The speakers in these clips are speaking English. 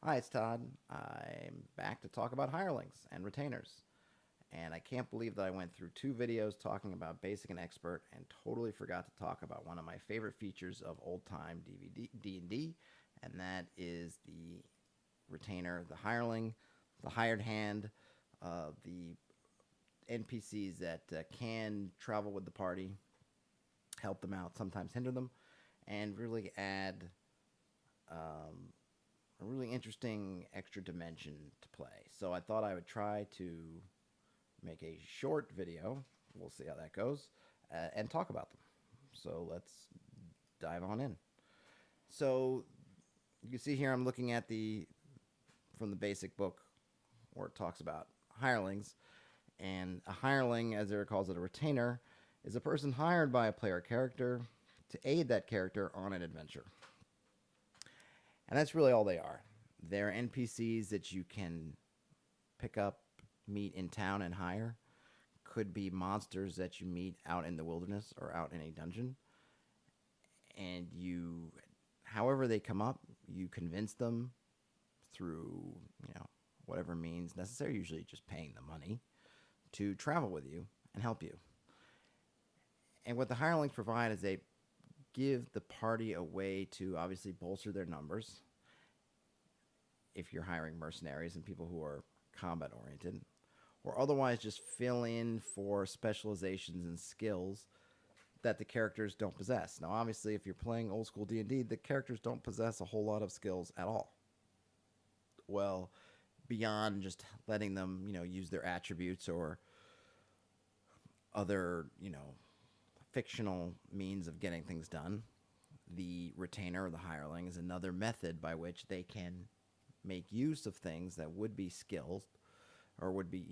Hi, it's Todd. I'm back to talk about hirelings and retainers. And I can't believe that I went through two videos talking about basic and expert and totally forgot to talk about one of my favorite features of old-time DVD, D&D, and that is the retainer, the hireling, the hired hand, the NPCs that can travel with the party, help them out, sometimes hinder them, and really add um, a really interesting extra dimension to play. So I thought I would try to make a short video. We'll see how that goes, and talk about them. So let's dive on in. So you can see here I'm looking at the from the basic book where it talks about hirelings, and a hireling, as Eric calls it, a retainer, is a person hired by a player character to aid that character on an adventure. And that's really all they are. They're NPCs that you can pick up, meet in town, and hire. Could be monsters that you meet out in the wilderness or out in a dungeon. And you, however they come up, you convince them through, whatever means necessary, usually just paying the money, to travel with you and help you. And what the hirelings provide is they give the party a way to obviously bolster their numbers if you're hiring mercenaries and people who are combat oriented, or otherwise just fill in for specializations and skills that the characters don't possess. Now, obviously, if you're playing old school D&D, the characters don't possess a whole lot of skills at all. Well, beyond just letting them, use their attributes or other, fictional means of getting things done, the retainer or the hireling is another method by which they can make use of things that would be skills or would be,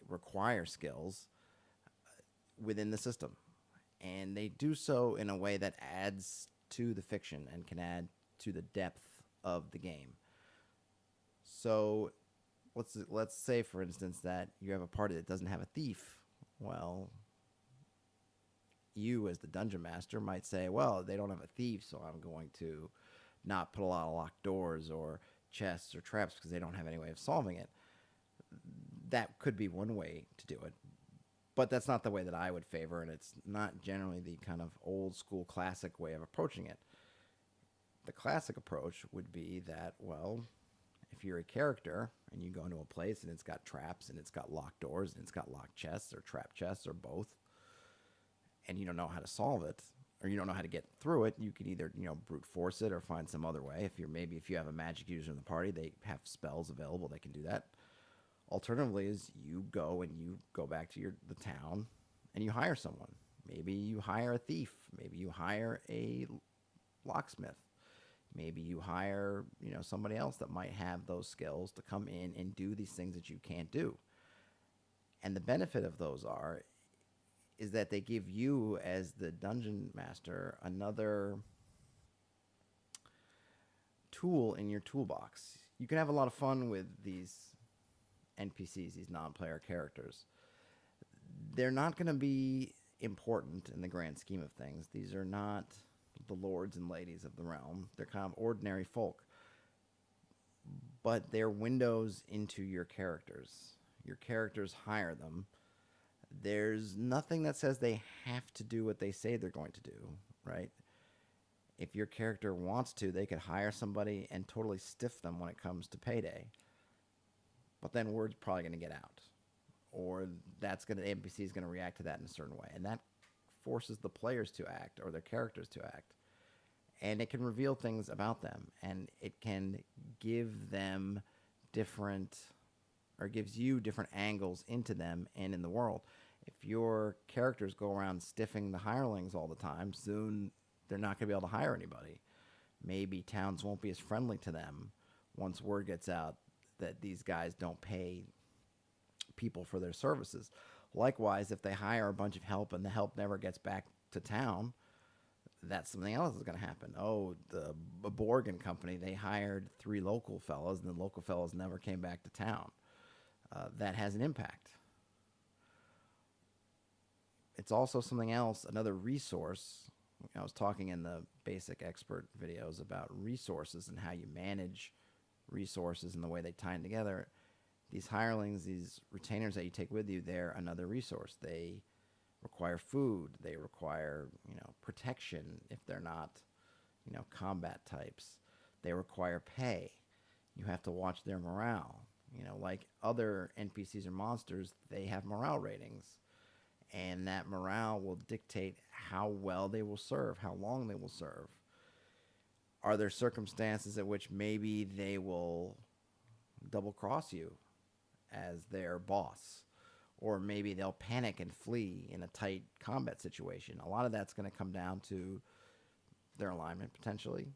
require skills within the system. And they do so in a way that adds to the fiction and can add to the depth of the game. So let's say, for instance, that you have a party that doesn't have a thief. Well, you as the dungeon master might say, well, they don't have a thief, so I'm going to not put a lot of locked doors or chests or traps because they don't have any way of solving it. That could be one way to do it, but that's not the way that I would favor, and it's not generally the kind of old school classic way of approaching it. The classic approach would be that, well, if you're a character and you go into a place and it's got traps and it's got locked doors and it's got locked chests or trap chests or both, and you don't know how to solve it or you don't know how to get through it, you can either, brute force it or find some other way. If you have a magic user in the party, they have spells available, they can do that. Alternatively is you go back to the town and you hire someone. Maybe you hire a thief, maybe you hire a locksmith. Maybe you hire, somebody else that might have those skills to come in and do these things that you can't do. And the benefit of those is that they give you, as the dungeon master, another tool in your toolbox. You can have a lot of fun with these NPCs, these non-player characters. They're not going to be important in the grand scheme of things. These are not the lords and ladies of the realm. They're kind of ordinary folk. But they're windows into your characters. Your characters hire them. There's nothing that says they have to do what they say they're going to do, right? If your character wants to, they could hire somebody and totally stiff them when it comes to payday. But then word's probably going to get out. Or the NPC is going to react to that in a certain way. And that forces the players to act or their characters to act. And it can reveal things about them. And it can give them gives you different angles into them and in the world. If your characters go around stiffing the hirelings all the time, soon they're not going to be able to hire anybody. Maybe towns won't be as friendly to them once word gets out that these guys don't pay people for their services. Likewise, if they hire a bunch of help and the help never gets back to town, that's something else that's going to happen. Oh, the Borgen company, they hired 3 local fellows, and the local fellows never came back to town. That has an impact. It's also something else, another resource. I was talking in the basic expert videos about resources and how you manage resources and the way they tie them together, these hirelings, these retainers that you take with you, they're another resource. They require food. They require, protection if they're not, combat types. They require pay. You have to watch their morale. Like other NPCs or monsters, they have morale ratings. And that morale will dictate how well they will serve, how long they will serve. Are there circumstances at which maybe they will double cross you as their boss? Or maybe they'll panic and flee in a tight combat situation. A lot of that's going to come down to their alignment, potentially.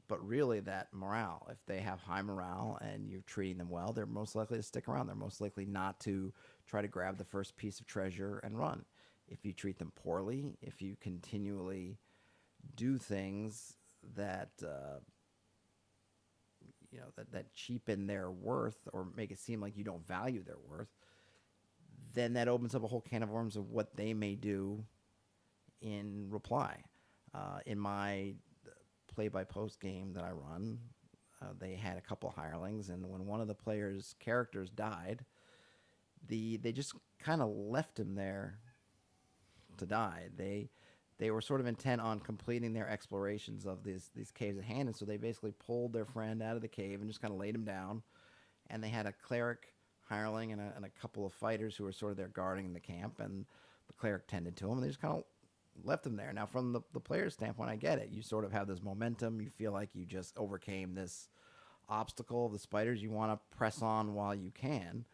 But really, that morale, if they have high morale and you're treating them well, they're most likely to stick around. They're most likely not to try to grab the first piece of treasure and run. If you treat them poorly, if you continually do things that that cheapen their worth or make it seem like you don't value their worth, then that opens up a whole can of worms of what they may do in reply. In my play-by-post game that I run, they had a couple of hirelings, and when one of the players' characters died, they just kind of left him there to die. They were sort of intent on completing their explorations of these caves at hand, and so they basically pulled their friend out of the cave and just kind of laid him down. And they had a cleric hireling and a couple of fighters who were sort of there guarding the camp, and the cleric tended to him, and they just kind of left him there. Now, from the player's standpoint, I get it. You sort of have this momentum. You feel like you just overcame this obstacle of the spiders. You want to press on while you can.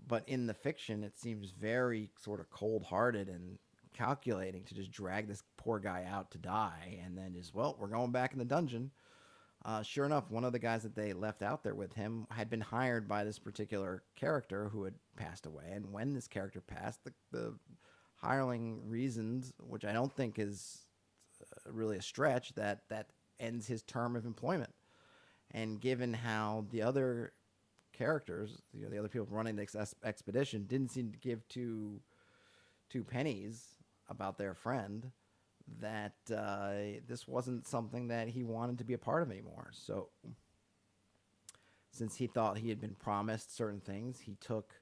But in the fiction, it seems very sort of cold-hearted and calculating to just drag this poor guy out to die and then just, well, we're going back in the dungeon. Sure enough, one of the guys that they left out there with him had been hired by this particular character who had passed away. And when this character passed, the hireling reasoned, which I don't think is really a stretch, that ends his term of employment. And given how the other characters, the other people running the expedition, didn't seem to give two pennies about their friend, that this wasn't something that he wanted to be a part of anymore. So since he thought he had been promised certain things, he took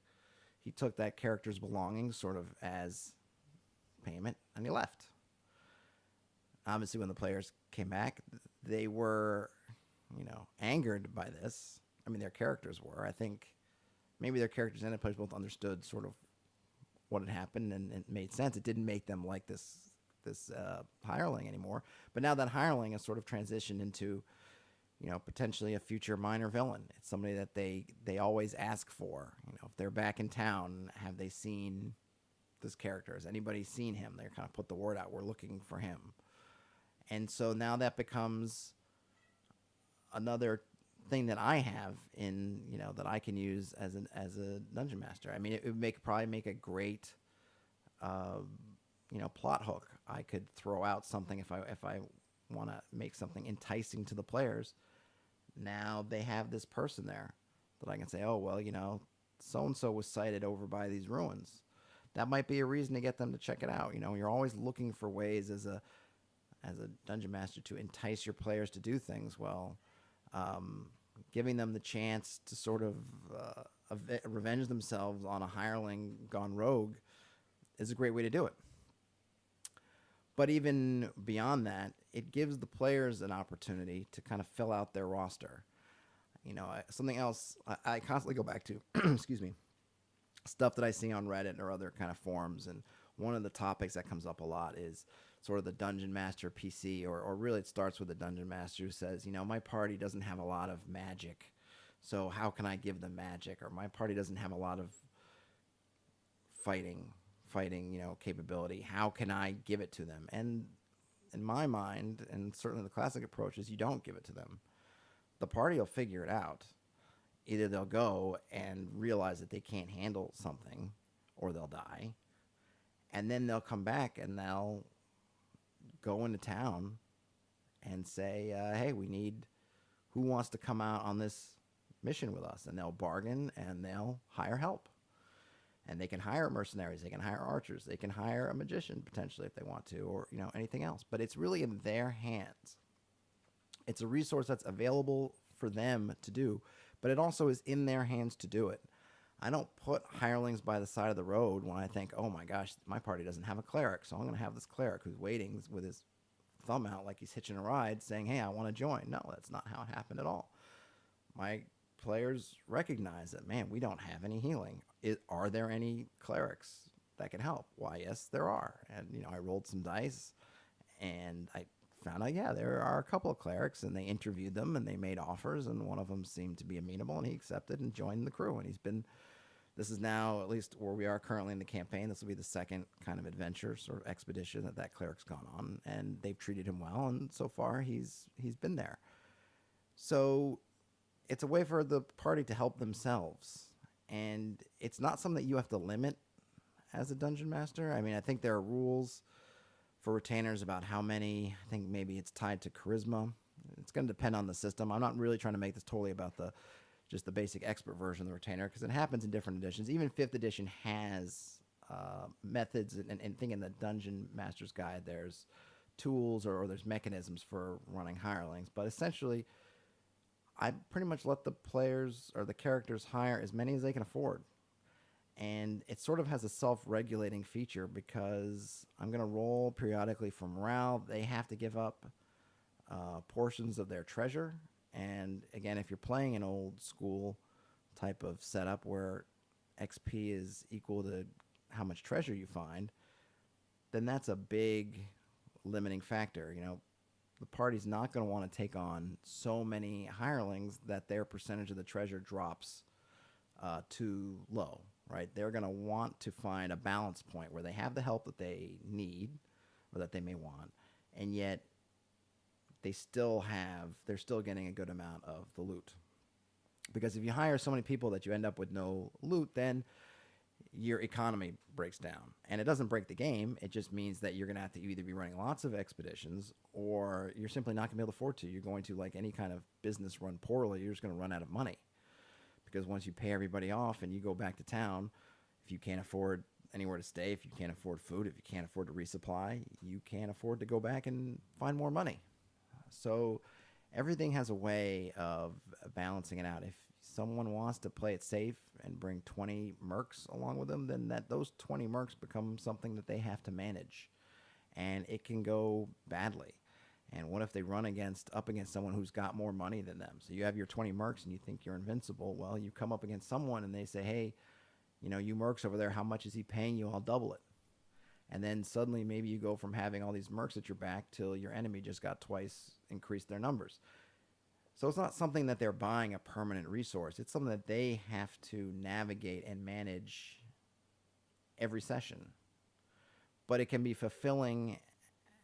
that character's belongings sort of as payment, and he left. Obviously, when the players came back, they were, angered by this. I mean, their characters were. I think maybe their characters and the players both understood sort of what had happened, and it made sense. It didn't make them like this hireling anymore. But now that hireling has sort of transitioned into, potentially a future minor villain. It's somebody that they always ask for. If they're back in town, have they seen this character? Has anybody seen him? They kind of put the word out. We're looking for him. And so now that becomes another thing that I have in, that I can use as a dungeon master. I mean, it would probably make a great, plot hook. I could throw out something if I want to make something enticing to the players. Now they have this person there that I can say, oh, well, so-and-so was sighted over by these ruins. That might be a reason to get them to check it out. You're always looking for ways as a dungeon master to entice your players to do things. Well, giving them the chance to sort of revenge themselves on a hireling gone rogue is a great way to do it. But even beyond that, it gives the players an opportunity to kind of fill out their roster. Something else I constantly go back to, excuse me, stuff that I see on Reddit or other kind of forums. And one of the topics that comes up a lot is sort of the dungeon master PC, or really it starts with the dungeon master who says, my party doesn't have a lot of magic, so how can I give them magic? Or my party doesn't have a lot of fighting, capability. How can I give it to them? And in my mind, and certainly the classic approach, is you don't give it to them. The party will figure it out. Either they'll go and realize that they can't handle something, or they'll die. And then they'll come back and they'll go into town and say, hey, who wants to come out on this mission with us? And they'll bargain and they'll hire help. And they can hire mercenaries, they can hire archers, they can hire a magician potentially if they want to, or anything else. But it's really in their hands. It's a resource that's available for them to do, but it also is in their hands to do it. I don't put hirelings by the side of the road when I think, oh my gosh, my party doesn't have a cleric, so I'm going to have this cleric who's waiting with his thumb out like he's hitching a ride saying, hey, I want to join. No, that's not how it happened at all. My players recognize that, man, we don't have any healing. Are there any clerics that can help? Why, yes, there are. And, I rolled some dice and I found out, yeah, there are a couple of clerics, and they interviewed them and they made offers, and one of them seemed to be amenable, and he accepted and joined the crew. And this is now, at least where we are currently in the campaign, this will be the second kind of adventure, sort of expedition that cleric's gone on, and they've treated him well, and so far he's been there. So it's a way for the party to help themselves, and it's not something that you have to limit as a dungeon master. I mean, I think there are rules for retainers about how many. I think maybe it's tied to charisma. It's going to depend on the system. I'm not really trying to make this totally about just the basic expert version of the retainer, because it happens in different editions. Even 5th edition has methods, and I think in the Dungeon Master's Guide there's tools or there's mechanisms for running hirelings. But essentially, I pretty much let the players or the characters hire as many as they can afford. And it sort of has a self-regulating feature, because I'm going to roll periodically for morale. They have to give up portions of their treasure. And again, if you're playing an old school type of setup where XP is equal to how much treasure you find, then that's a big limiting factor. The party's not going to want to take on so many hirelings that their percentage of the treasure drops too low, right? They're going to want to find a balance point where they have the help that they need or that they may want, and yet they're still getting a good amount of the loot. Because if you hire so many people that you end up with no loot, then your economy breaks down. And it doesn't break the game. It just means that you're going to have to either be running lots of expeditions, or you're simply not going to be able to afford to. You're going to, like any kind of business run poorly, you're just going to run out of money. Because once you pay everybody off and you go back to town, if you can't afford anywhere to stay, if you can't afford food, if you can't afford to resupply, you can't afford to go back and find more money. So everything has a way of balancing it out. If someone wants to play it safe and bring 20 mercs along with them, then those 20 mercs become something that they have to manage, and it can go badly. And what if they run up against someone who's got more money than them? So you have your 20 mercs and you think you're invincible. Well, you come up against someone and they say, hey, you mercs over there, how much is he paying you? I'll double it. And then suddenly maybe you go from having all these mercs at your back till your enemy just got twice increased their numbers. So it's not something that they're buying a permanent resource. It's something that they have to navigate and manage every session. But it can be fulfilling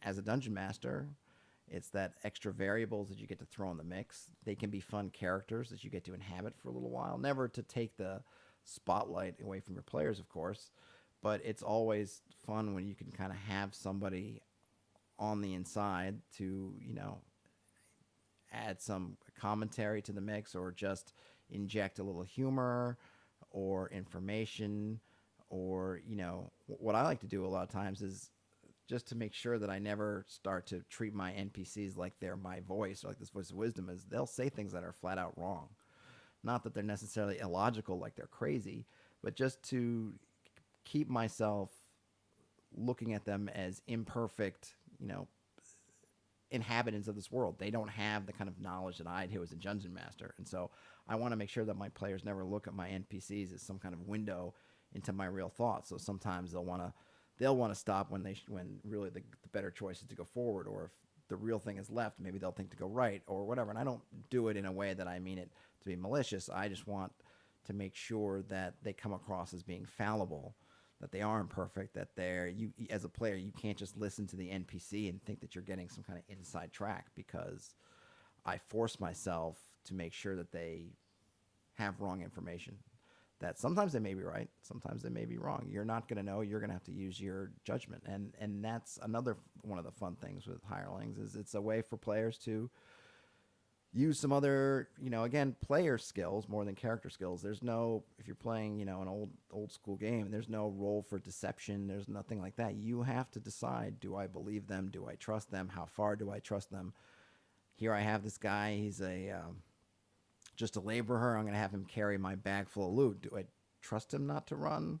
as a dungeon master. It's that extra variables that you get to throw in the mix. They can be fun characters that you get to inhabit for a little while. Never to take the spotlight away from your players, of course. But it's always fun when you can kind of have somebody on the inside to, add some commentary to the mix, or just inject a little humor or information, or, what I like to do a lot of times is just to make sure that I never start to treat my NPCs like they're my voice, or like this voice of wisdom, is they'll say things that are flat out wrong. Not that they're necessarily illogical, like they're crazy, but just to keep myself looking at them as imperfect, inhabitants of this world. They don't have the kind of knowledge that I do as a dungeon master. And so I want to make sure that my players never look at my NPCs as some kind of window into my real thoughts. So sometimes they'll want to stop when really the better choice is to go forward, or if the real thing is left, maybe they'll think to go right or whatever. And I don't do it in a way that I mean it to be malicious. I just want to make sure that they come across as being fallible, that they are imperfect, that you as a player, you can't just listen to the NPC and think that you're getting some kind of inside track, because I force myself to make sure that they have wrong information. That sometimes they may be right, sometimes they may be wrong. You're not going to know. You're going to have to use your judgment. And that's another one of the fun things with hirelings, is it's a way for players to use some other, again, player skills more than character skills. There's no, if you're playing, an old school game, there's no role for deception. There's nothing like that. You have to decide, do I believe them? Do I trust them? How far do I trust them? here I have this guy. He's just a laborer. I'm going to have him carry my bag full of loot. Do I trust him not to run?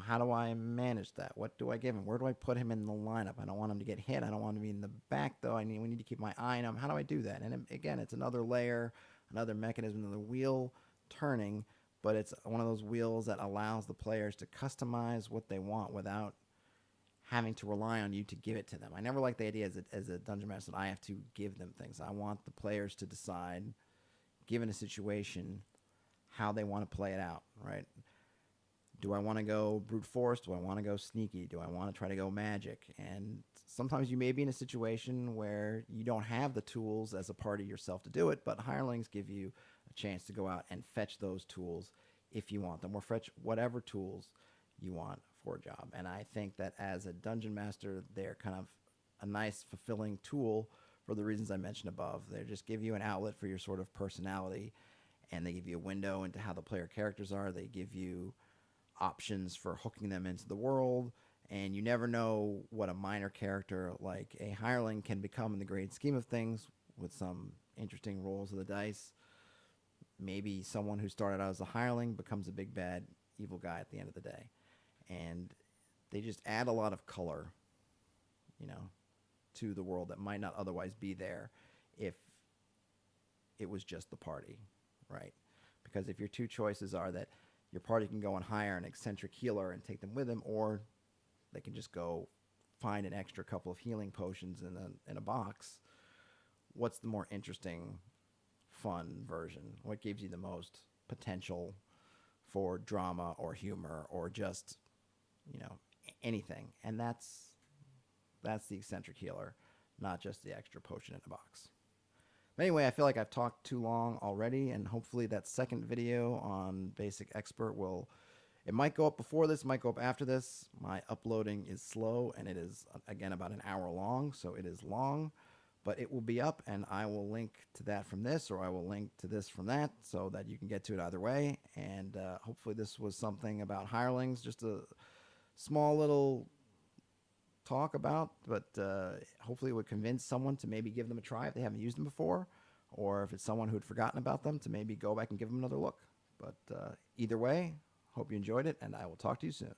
How do I manage that? What do I give him? Where do I put him in the lineup? I don't want him to get hit. I don't want him to be in the back, though. We need to keep my eye on him. How do I do that? And again, it's another layer, another mechanism, another wheel turning, but it's one of those wheels that allows the players to customize what they want without having to rely on you to give it to them. I never like the idea as a dungeon master that I have to give them things. I want the players to decide, given a situation, how they want to play it out, right? Do I want to go brute force? Do I want to go sneaky? Do I want to try to go magic? And sometimes you may be in a situation where you don't have the tools as a party yourself to do it, but hirelings give you a chance to go out and fetch those tools if you want them, or fetch whatever tools you want for a job. And I think that as a dungeon master, they're kind of a nice, fulfilling tool for the reasons I mentioned above. They just give you an outlet for your sort of personality, and they give you a window into how the player characters are. They give you options for hooking them into the world, and you never know what a minor character like a hireling can become in the great scheme of things with some interesting rolls of the dice. Maybe someone who started out as a hireling becomes a big bad evil guy at the end of the day, and they just add a lot of color, to the world that might not otherwise be there if it was just the party, right? Because if your two choices are that your party can go and hire an eccentric healer and take them with them, or they can just go find an extra couple of healing potions in a box, what's the more interesting, fun version? What gives you the most potential for drama or humor or just, anything? And that's the eccentric healer, not just the extra potion in a box. But anyway, I feel like I've talked too long already, and hopefully that second video on Basic Expert it might go up before this, might go up after this. My uploading is slow, and it is, again, about an hour long, so it is long, but it will be up, and I will link to that from this, or I will link to this from that, so that you can get to it either way. And hopefully this was something about hirelings, just a small little talk about, but hopefully it would convince someone to maybe give them a try if they haven't used them before, or if it's someone who had forgotten about them, to maybe go back and give them another look. But either way, hope you enjoyed it, and I will talk to you soon.